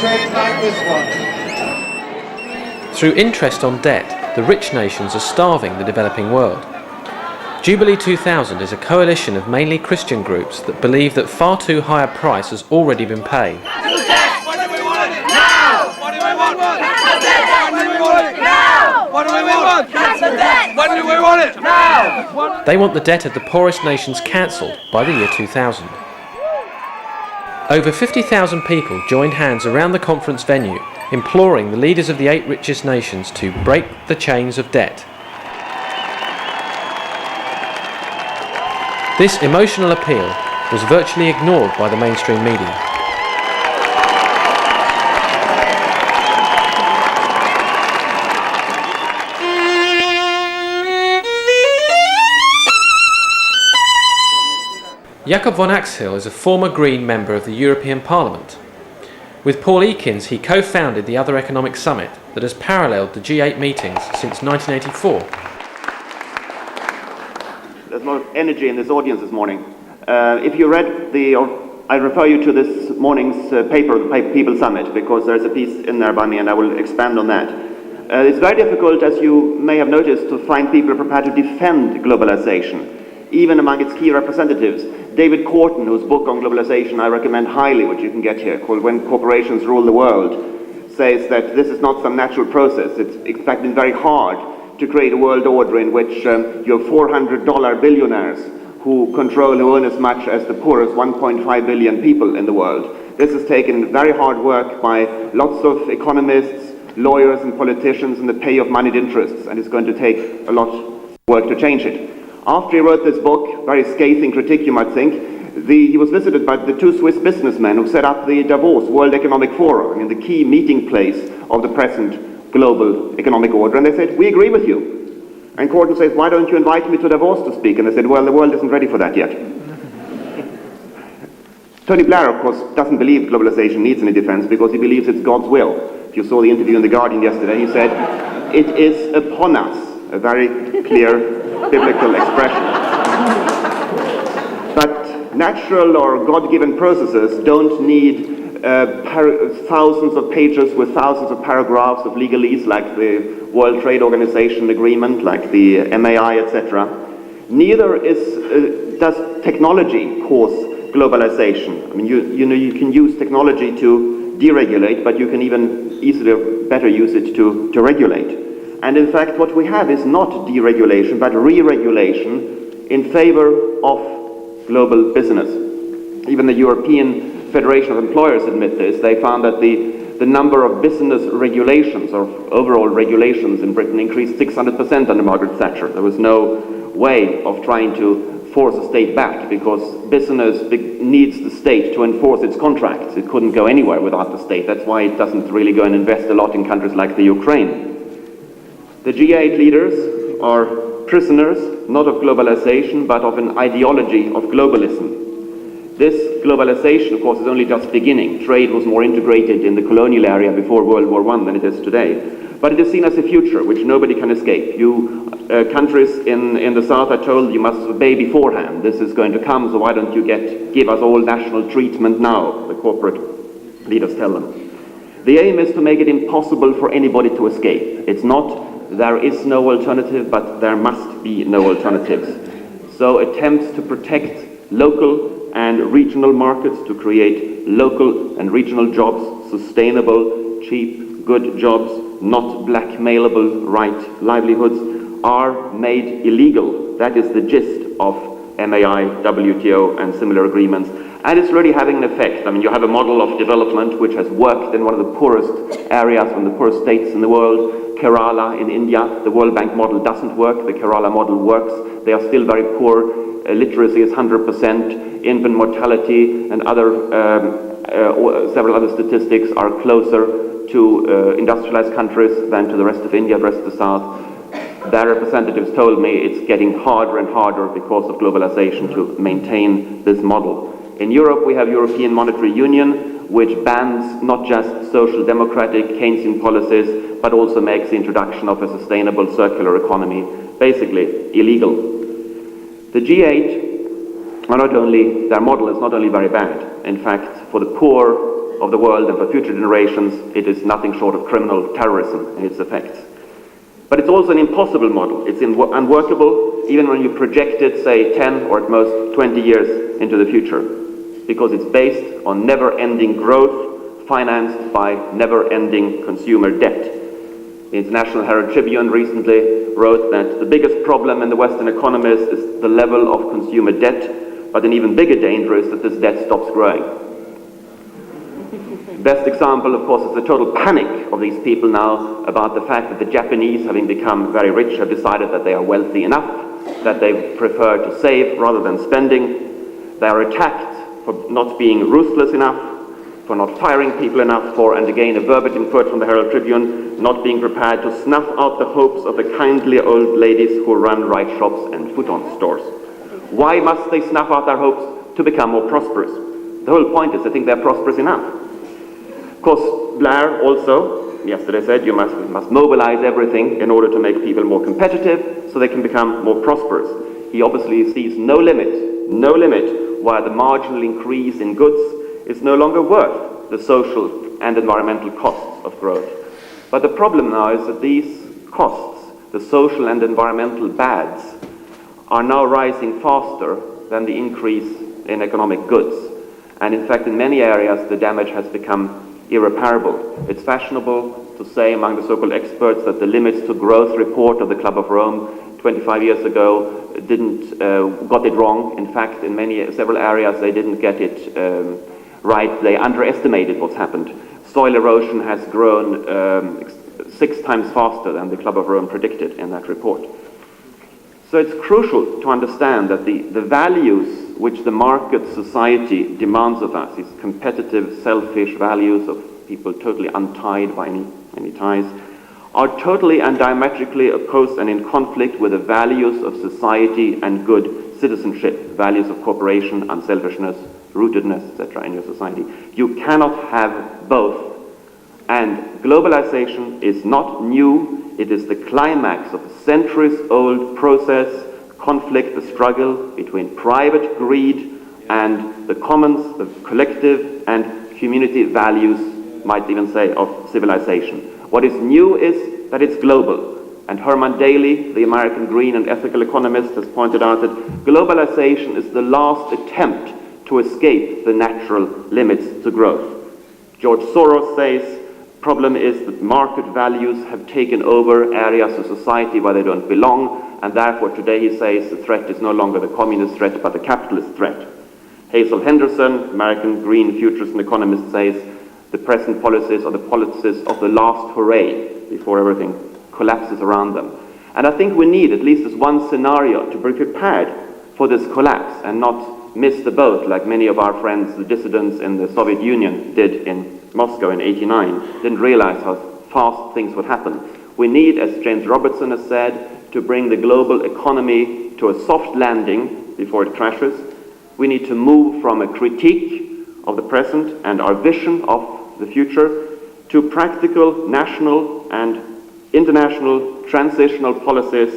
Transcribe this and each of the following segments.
train like this one. Through interest on debt, the rich nations are starving the developing world. Jubilee 2000 is a coalition of mainly Christian groups that believe that far too high a price has already been paid. What do we want now? What do we want? Cancel debt! What do we want now? What do we want? Cancel debt! When do we want it? Now! They want the debt of the poorest nations cancelled by the year 2000. Over 50,000 people joined hands around the conference venue, imploring the leaders of the 8 richest nations to break the chains of debt. This emotional appeal was virtually ignored by the mainstream media. Jakob von Uexkull is a former Green member of the European Parliament. With Paul Ekins, he co-founded the Other Economic Summit that has paralleled the G8 meetings since 1984. There's a lot of energy in this audience this morning. If you read I refer you to this morning's paper, the People Summit, because there's a piece in there by me and I will expand on that. It's very difficult, as you may have noticed, to find people prepared to defend globalization, even among its key representatives. David Corton, whose book on globalization I recommend highly, which you can get here, called When Corporations Rule the World, says that this is not some natural process. It's in fact been very hard to create a world order in which you have $400 billionaires who who earn as much as the poorest 1.5 billion people in the world. This has taken very hard work by lots of economists, lawyers and politicians in the pay of moneyed interests, and it's going to take a lot of work to change it. After he wrote this book, very scathing critique you might think, he was visited by the 2 Swiss businessmen who set up the Davos World Economic Forum, the key meeting place of the present global economic order, and they said, we agree with you. And Corton says, why don't you invite me to Davos to speak? And they said, well, the world isn't ready for that yet. Tony Blair, of course, doesn't believe globalization needs any defense because he believes it's God's will. If you saw the interview in The Guardian yesterday, he said, it is upon us, a very clear biblical expression. But natural or God-given processes don't need thousands of pages with thousands of paragraphs of legalese like the World Trade Organization agreement, like the MAI, etc. Neither does technology cause globalization. I mean, you can use technology to deregulate, but you can even easily better use it to regulate. And in fact, what we have is not deregulation, but re-regulation in favor of global business. Even the European Federation of Employers admit this. They found that the number of business regulations, or overall regulations in Britain, increased 600% under Margaret Thatcher. There was no way of trying to force a state back because business needs the state to enforce its contracts. It couldn't go anywhere without the state. That's why it doesn't really go and invest a lot in countries like the Ukraine. The G8 leaders are prisoners, not of globalization, but of an ideology of globalism. This globalization, of course, is only just beginning. Trade was more integrated in the colonial area before World War I than it is today. But it is seen as a future which nobody can escape. Countries in the South are told you must obey beforehand. This is going to come, so why don't you give us all national treatment now, the corporate leaders tell them. The aim is to make it impossible for anybody to escape. It's not there is no alternative, but there must be no alternatives. So attempts to protect local and regional markets, to create local and regional jobs, sustainable, cheap, good jobs, not blackmailable livelihoods, are made illegal. That is the gist of MAI, WTO and similar agreements. And it's really having an effect. I mean, you have a model of development which has worked in one of the poorest areas, one of the poorest states in the world, Kerala in India. The World Bank model doesn't work, the Kerala model works. They are still very poor. Literacy is 100%, infant mortality and several other statistics are closer to industrialized countries than to the rest of India, the rest of the South. Their representatives told me it's getting harder and harder because of globalization to maintain this model. In Europe, we have European Monetary Union, which bans not just social democratic Keynesian policies, but also makes the introduction of a sustainable circular economy basically illegal. The G8 are their model is not only very bad. In fact, for the poor, of the world, and for future generations, it is nothing short of criminal terrorism in its effects. But it's also an impossible model. It's unworkable, even when you project it, say, 10 or at most 20 years into the future, because it's based on never-ending growth, financed by never-ending consumer debt. The International Herald Tribune recently wrote that the biggest problem in the Western economies is the level of consumer debt, but an even bigger danger is that this debt stops growing. Best example, of course, is the total panic of these people now about the fact that the Japanese, having become very rich, have decided that they are wealthy enough, that they prefer to save rather than spending. They are attacked for not being ruthless enough, for not firing people enough, for, and again a verbatim quote from the Herald Tribune, not being prepared to snuff out the hopes of the kindly old ladies who run ride shops and futon stores. Why must they snuff out their hopes? To become more prosperous. The whole point is they think they're prosperous enough. Of course, Blair also yesterday said you must mobilize everything in order to make people more competitive so they can become more prosperous. He obviously sees no limit why the marginal increase in goods is no longer worth the social and environmental costs of growth. But the problem now is that these costs, the social and environmental bads, are now rising faster than the increase in economic goods. And in fact, in many areas, the damage has become irreparable. It's fashionable to say among the so-called experts that the limits to growth report of the Club of Rome 25 years ago got it wrong. In fact, in several areas, they didn't get it right. They underestimated what's happened. Soil erosion has grown 6 times faster than the Club of Rome predicted in that report. So it's crucial to understand that the values which the market society demands of us, these competitive, selfish values of people totally untied by any ties, are totally and diametrically opposed and in conflict with the values of society and good citizenship, values of cooperation, unselfishness, rootedness, etc. in your society. You cannot have both. And globalization is not new. It is the climax of a centuries-old process, conflict, the struggle between private greed and the commons, the collective and community values, might even say, of civilization. What is new is that it's global. And Herman Daly, the American green and ethical economist, has pointed out that globalization is the last attempt to escape the natural limits to growth. George Soros says, problem is that market values have taken over areas of society where they don't belong, and therefore today he says the threat is no longer the communist threat but the capitalist threat. Hazel Henderson, American green futurist and economist, says the present policies are the policies of the last hooray before everything collapses around them. And I think we need at least as one scenario to be prepared for this collapse and not miss the boat like many of our friends, the dissidents in the Soviet Union, did in Moscow in '89, didn't realize how fast things would happen. We need, as James Robertson has said, to bring the global economy to a soft landing before it crashes. We need to move from a critique of the present and our vision of the future to practical national and international transitional policies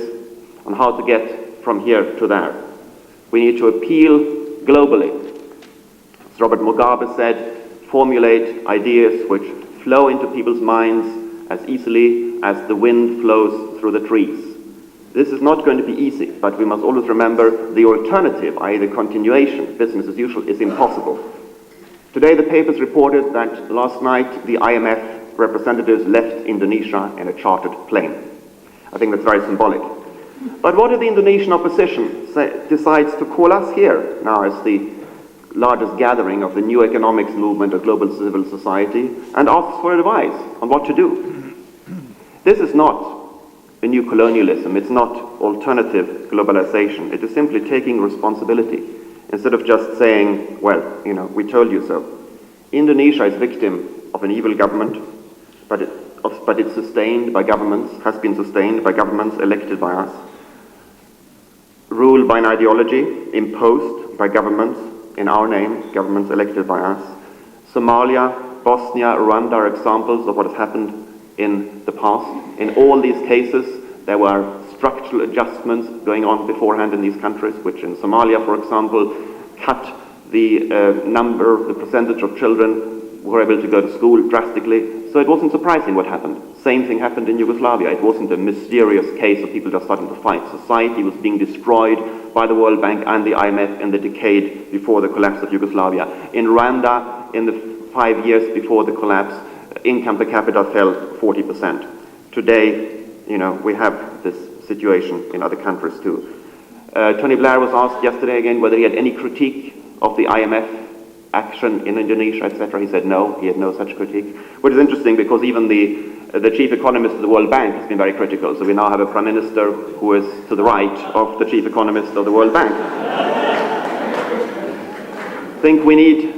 on how to get from here to there. We need to appeal globally. As Robert Mugabe said, formulate ideas which flow into people's minds as easily as the wind flows through the trees. This is not going to be easy, but we must always remember the alternative, i.e. the continuation, business as usual, is impossible. Today the papers reported that last night the IMF representatives left Indonesia in a chartered plane. I think that's very symbolic. But what if the Indonesian opposition decides to call us here now as the largest gathering of the new economics movement of global civil society and asks for advice on what to do? This is not a new colonialism. It's not alternative globalization. It is simply taking responsibility instead of just saying, well, we told you so. Indonesia is victim of an evil government, but it's sustained by governments, has been sustained by governments elected by us, ruled by an ideology imposed by governments in our name, governments elected by us. Somalia, Bosnia, Rwanda are examples of what has happened in the past. In all these cases, there were structural adjustments going on beforehand in these countries, which in Somalia, for example, cut the percentage of children were able to go to school drastically. So it wasn't surprising what happened. Same thing happened in Yugoslavia. It wasn't a mysterious case of people just starting to fight. Society was being destroyed by the World Bank and the IMF in the decade before the collapse of Yugoslavia. In Rwanda, in the 5 years before the collapse, income per capita fell 40%. Today, we have this situation in other countries too. Tony Blair was asked yesterday again whether he had any critique of the IMF action in Indonesia, etc. He said no, he had no such critique, which is interesting because even the chief economist of the World Bank has been very critical. So we now have a prime minister who is to the right of the chief economist of the World Bank. I think we need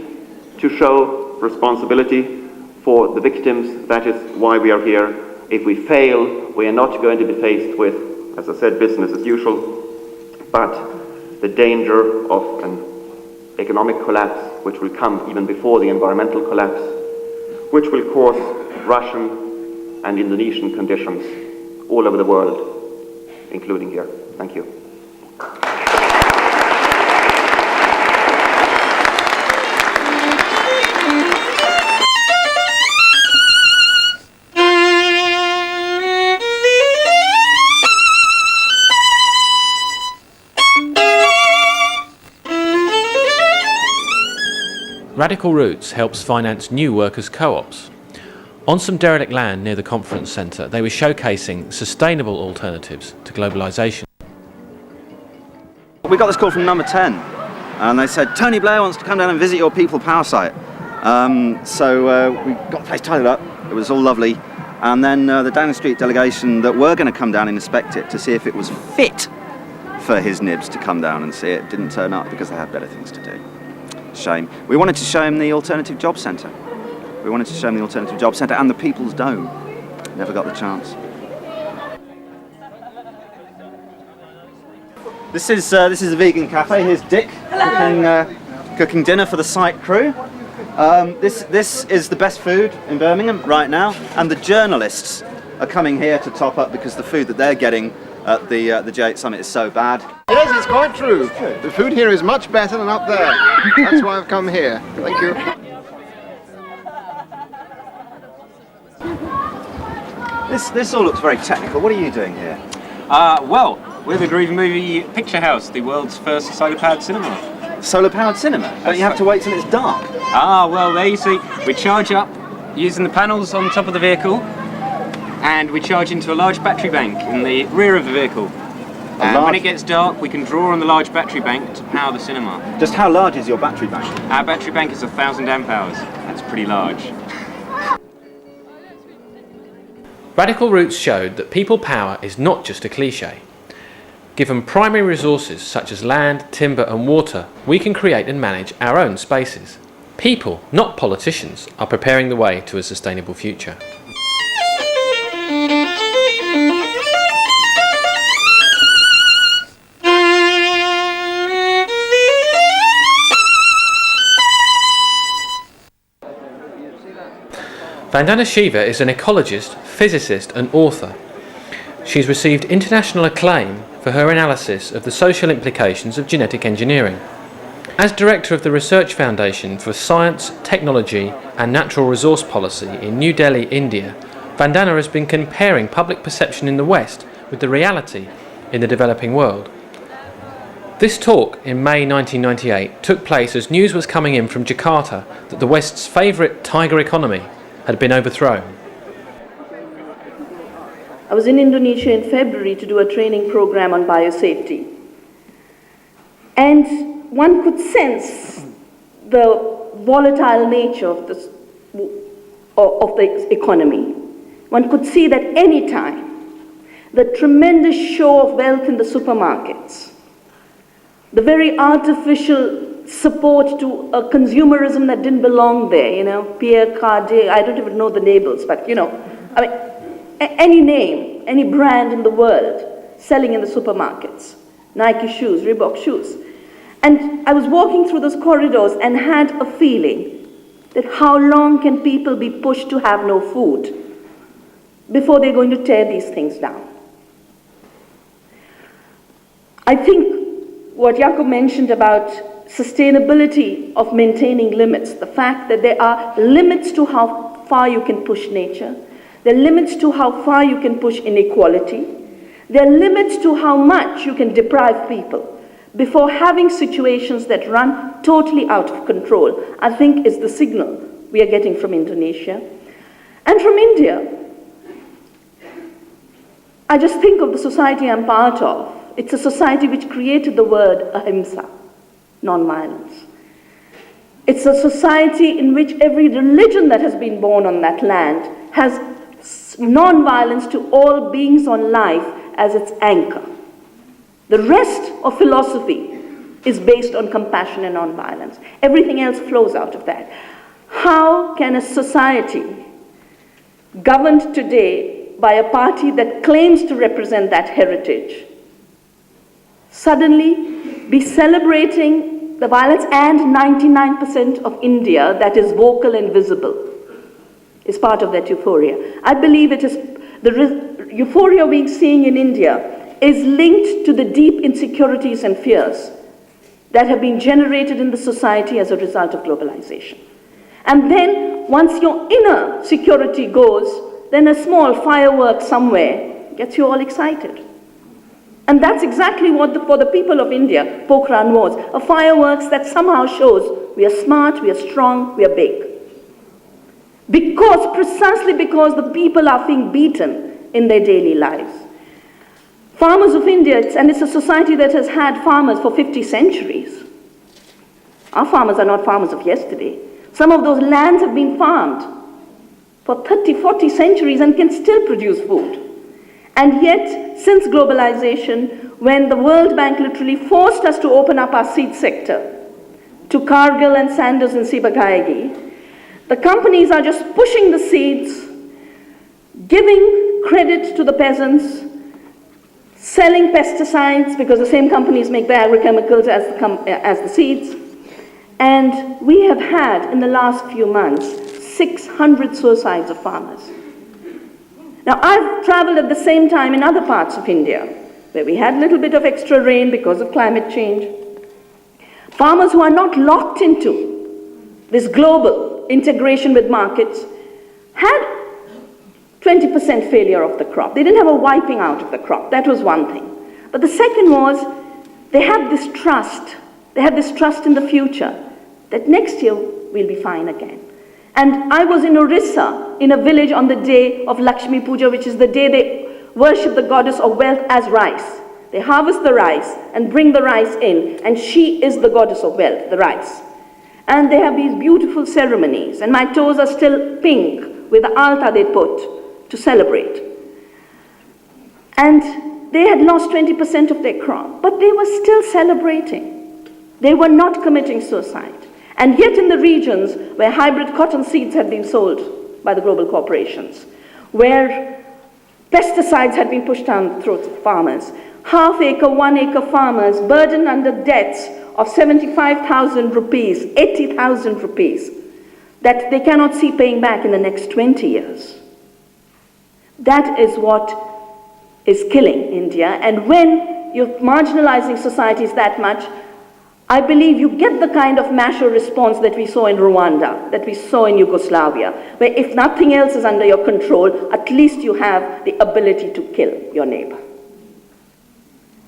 to show responsibility for the victims. That is why we are here. If we fail, we are not going to be faced with, as I said, business as usual, but the danger of an economic collapse, which will come even before the environmental collapse, which will cause Russian and Indonesian conditions all over the world, including here. Thank you. Radical Roots helps finance new workers' co-ops. On some derelict land near the conference centre, they were showcasing sustainable alternatives to globalisation. We got this call from number 10, and they said, Tony Blair wants to come down and visit your people power site. So we got the place tidied up, it was all lovely, and then the Downing Street delegation that were going to come down and inspect it to see if it was fit for his nibs to come down and see it didn't turn up because they had better things to do. Shame. We wanted to show him the Alternative Job Centre. We wanted to show him the Alternative Job Centre and the People's Dome. Never got the chance. This is a vegan cafe. Here's Dick cooking dinner for the site crew. This is the best food in Birmingham right now, and the journalists are coming here to top up because the food that they're getting at the J8 Summit is so bad. Yes, it's quite true. The food here is much better than up there. That's why I've come here. Thank you. This all looks very technical. What are you doing here? Well, we're the Groovy Movie Picture House, the world's first solar-powered cinema. Solar-powered cinema? Don't you have to wait till it's dark? Well, there you see, we charge up using the panels on top of the vehicle, and we charge into a large battery bank in the rear of the vehicle. And when it gets dark, we can draw on the large battery bank to power the cinema. Just how large is your battery bank? Our battery bank is 1,000 amp hours. That's pretty large. Radical Roots showed that people power is not just a cliche. Given primary resources such as land, timber and water, we can create and manage our own spaces. People, not politicians, are preparing the way to a sustainable future. Vandana Shiva is an ecologist, physicist and author. She's received international acclaim for her analysis of the social implications of genetic engineering. As director of the Research Foundation for Science, Technology and Natural Resource Policy in New Delhi, India, Vandana has been comparing public perception in the West with the reality in the developing world. This talk in May 1998 took place as news was coming in from Jakarta that the West's favourite tiger economy had been overthrown. I was in Indonesia in February to do a training program on biosafety. And one could sense the volatile nature of the economy. One could see that any time, the tremendous show of wealth in the supermarkets, the very artificial support to a consumerism that didn't belong there, Pierre Cardin, I don't even know the labels, but any name, any brand in the world selling in the supermarkets, Nike shoes, Reebok shoes. And I was walking through those corridors and had a feeling that how long can people be pushed to have no food before they're going to tear these things down? I think what Jakob mentioned about sustainability of maintaining limits, the fact that there are limits to how far you can push nature, there are limits to how far you can push inequality, there are limits to how much you can deprive people before having situations that run totally out of control, I think is the signal we are getting from Indonesia. And from India, I just think of the society I'm part of. It's a society which created the word ahimsa, non-violence. It's a society in which every religion that has been born on that land has non-violence to all beings on life as its anchor. The rest of philosophy is based on compassion and non-violence. Everything else flows out of that. How can a society governed today by a party that claims to represent that heritage suddenly be celebrating the violence, and 99% of India that is vocal and visible is part of that euphoria? I believe it is the euphoria we're seeing in India is linked to the deep insecurities and fears that have been generated in the society as a result of globalization. And then, once your inner security goes, then a small firework somewhere gets you all excited. And that's exactly what, for the people of India, Pokhran was. A fireworks that somehow shows we are smart, we are strong, we are big. Precisely because the people are being beaten in their daily lives. Farmers of India, and it's a society that has had farmers for 50 centuries. Our farmers are not farmers of yesterday. Some of those lands have been farmed for 30, 40 centuries and can still produce food. And yet, since globalization, when the World Bank literally forced us to open up our seed sector to Cargill and Sanders and Sibagayagi, the companies are just pushing the seeds, giving credit to the peasants, selling pesticides because the same companies make the agrochemicals as the seeds. And we have had, in the last few months, 600 suicides of farmers. Now, I've traveled at the same time in other parts of India, where we had a little bit of extra rain because of climate change. Farmers who are not locked into this global integration with markets had 20% failure of the crop. They didn't have a wiping out of the crop. That was one thing. But the second was, they had this trust. They had this trust in the future that next year we'll be fine again. And I was in Orissa, in a village on the day of Lakshmi Puja, which is the day they worship the goddess of wealth as rice. They harvest the rice and bring the rice in, and she is the goddess of wealth, the rice. And they have these beautiful ceremonies, and my toes are still pink with the altar they put to celebrate. And they had lost 20% of their crop, but they were still celebrating. They were not committing suicide. And yet in the regions where hybrid cotton seeds had been sold by the global corporations, where pesticides had been pushed down the throats of farmers, half-acre, one-acre farmers burdened under debts of 75,000 rupees, 80,000 rupees, that they cannot see paying back in the next 20 years. That is what is killing India. And when you're marginalizing societies that much, I believe you get the kind of macho response that we saw in Rwanda, that we saw in Yugoslavia, where if nothing else is under your control, at least you have the ability to kill your neighbor.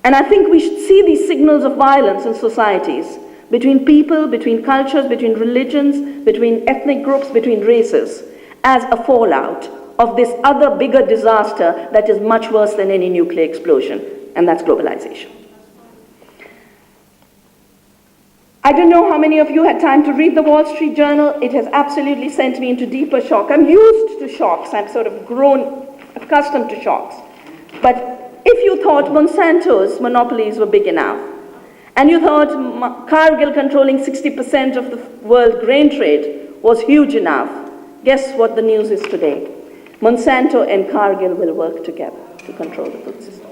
And I think we should see these signals of violence in societies, between people, between cultures, between religions, between ethnic groups, between races, as a fallout of this other bigger disaster that is much worse than any nuclear explosion, and that's globalization. I don't know how many of you had time to read the Wall Street Journal. It has absolutely sent me into deeper shock. I'm used to shocks. I'm sort of grown accustomed to shocks. But if you thought Monsanto's monopolies were big enough, and you thought Cargill controlling 60% of the world grain trade was huge enough, guess what the news is today? Monsanto and Cargill will work together to control the food system.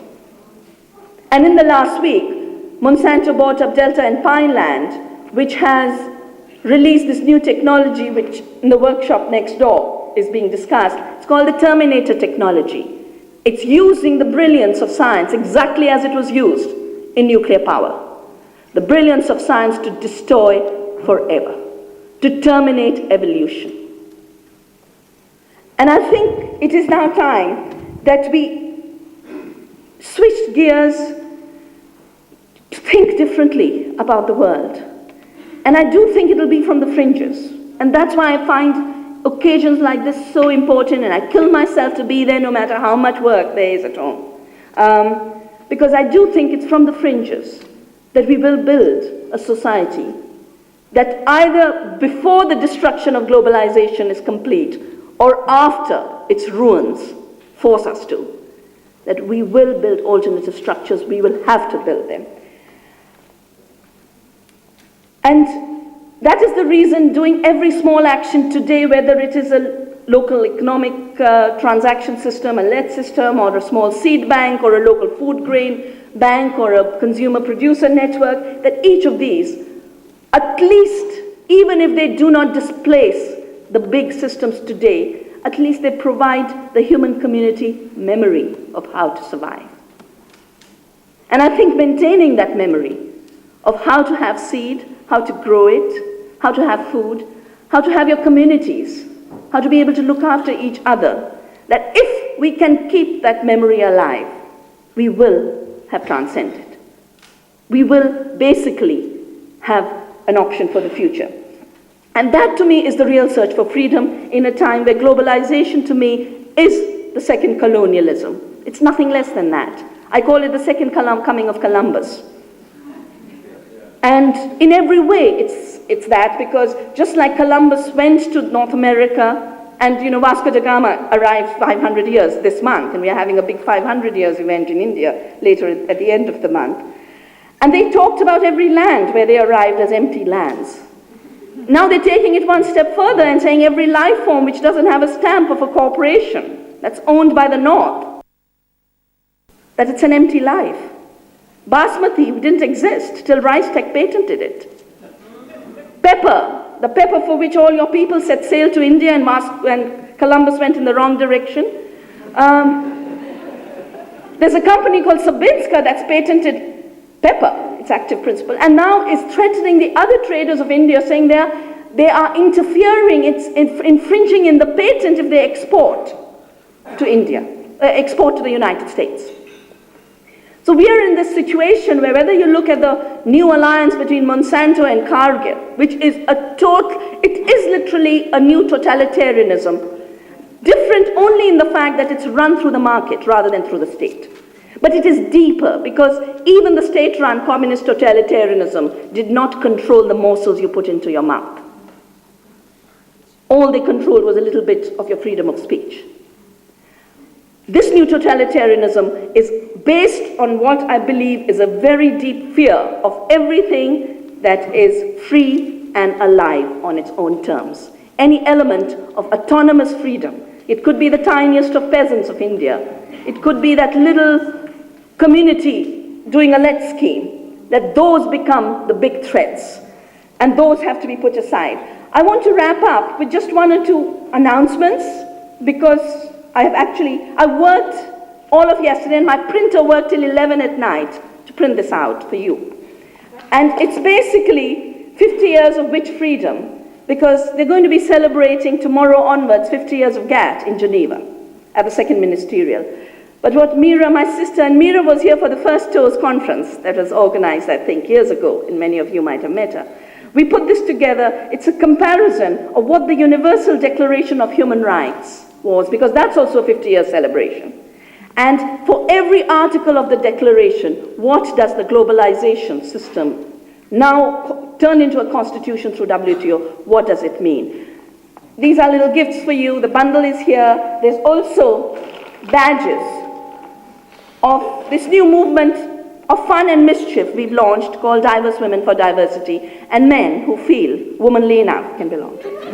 And in the last week, Monsanto bought up Delta and Pineland, which has released this new technology which in the workshop next door is being discussed. It's called the Terminator technology. It's using the brilliance of science exactly as it was used in nuclear power. the brilliance of science to destroy forever, to terminate evolution. And I think it is now time that we switch gears to think differently about the world. And I do think it will be from the fringes. And that's why I find occasions like this so important, and I kill myself to be there no matter how much work there is at home. Because I do think it's from the fringes that we will build a society that either before the destruction of globalization is complete or after its ruins force us to, that we will build alternative structures, we will have to build them. And that is the reason doing every small action today, whether it is a local economic transaction system, a lead system, or a small seed bank, or a local food grain bank, or a consumer producer network, that each of these, at least, even if they do not displace the big systems today, at least they provide the human community memory of how to survive. And I think maintaining that memory of how to have seed, how to grow it, how to have food, how to have your communities, how to be able to look after each other, that if we can keep that memory alive, we will have transcended. We will basically have an option for the future. And that to me is the real search for freedom in a time where globalization to me is the second colonialism. It's nothing less than that. I call it the second coming of Columbus. And in every way it's that, because just like Columbus went to North America, and Vasco da Gama arrived 500 years this month, and we are having a big 500 years event in India later at the end of the month. And they talked about every land where they arrived as empty lands. Now they're taking it one step further and saying every life form which doesn't have a stamp of a corporation that's owned by the North, that it's an empty life. Basmati didn't exist till Rice Tech patented it. Pepper, the pepper for which all your people set sail to India and Columbus went in the wrong direction. There's a company called Sabinska that's patented pepper, its active principle, and now is threatening the other traders of India, saying they are interfering, it's infringing in the patent if they export to India, export to the United States. So we are in this situation where whether you look at the new alliance between Monsanto and Cargill, which is it is literally a new totalitarianism, different only in the fact that it's run through the market rather than through the state. But it is deeper, because even the state-run communist totalitarianism did not control the morsels you put into your mouth. All they controlled was a little bit of your freedom of speech. This new totalitarianism is based on what I believe is a very deep fear of everything that is free and alive on its own terms. Any element of autonomous freedom. It could be the tiniest of peasants of India. It could be that little community doing a lead scheme, that those become the big threats. And those have to be put aside. I want to wrap up with just one or two announcements, because I worked all of yesterday, and my printer worked till 11 at night to print this out for you. And it's basically 50 years of witch freedom, because they're going to be celebrating tomorrow onwards 50 years of GATT in Geneva at the second ministerial. But what Mira, my sister, and Mira was here for the first TOES conference that was organized, I think, years ago, and many of you might have met her. We put this together. It's a comparison of what the Universal Declaration of Human Rights was, because that's also a 50-year celebration. And for every article of the declaration, what does the globalization system now turn into a constitution through WTO? What does it mean? These are little gifts for you. The bundle is here. There's also badges of this new movement of fun and mischief we've launched called Diverse Women for Diversity, and men who feel womanly enough can belong to it.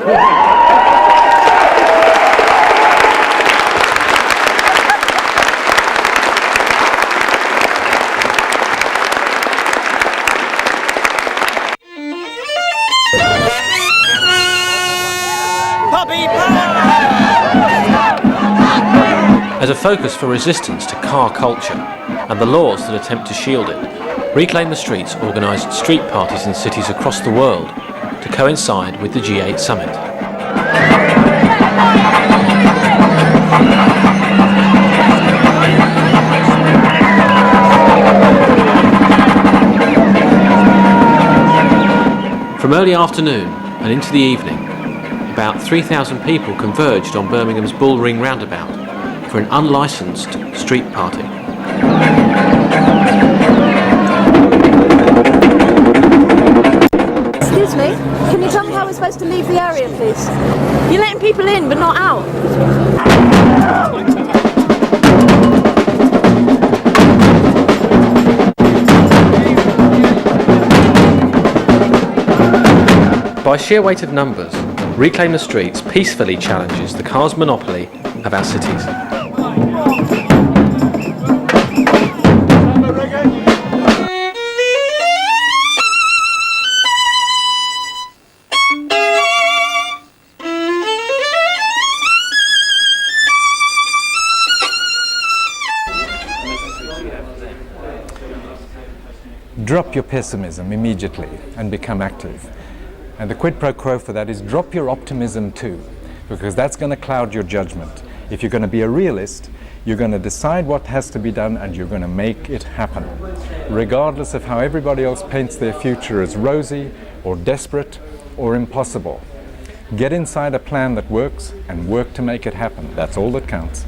As a focus for resistance to car culture, and the laws that attempt to shield it, Reclaim the Streets organised street parties in cities across the world to coincide with the G8 summit. From early afternoon and into the evening, about 3,000 people converged on Birmingham's Bull Ring roundabout for an unlicensed street party. Excuse me, can you tell me how we're supposed to leave the area, please? You're letting people in, but not out. By sheer weight of numbers, Reclaim the Streets peacefully challenges the car's monopoly of our cities. Drop your pessimism immediately and become active. And the quid pro quo for that is drop your optimism too, because that's going to cloud your judgment. If you're going to be a realist, you're going to decide what has to be done and you're going to make it happen, regardless of how everybody else paints their future as rosy or desperate or impossible. Get inside a plan that works and work to make it happen. That's all that counts.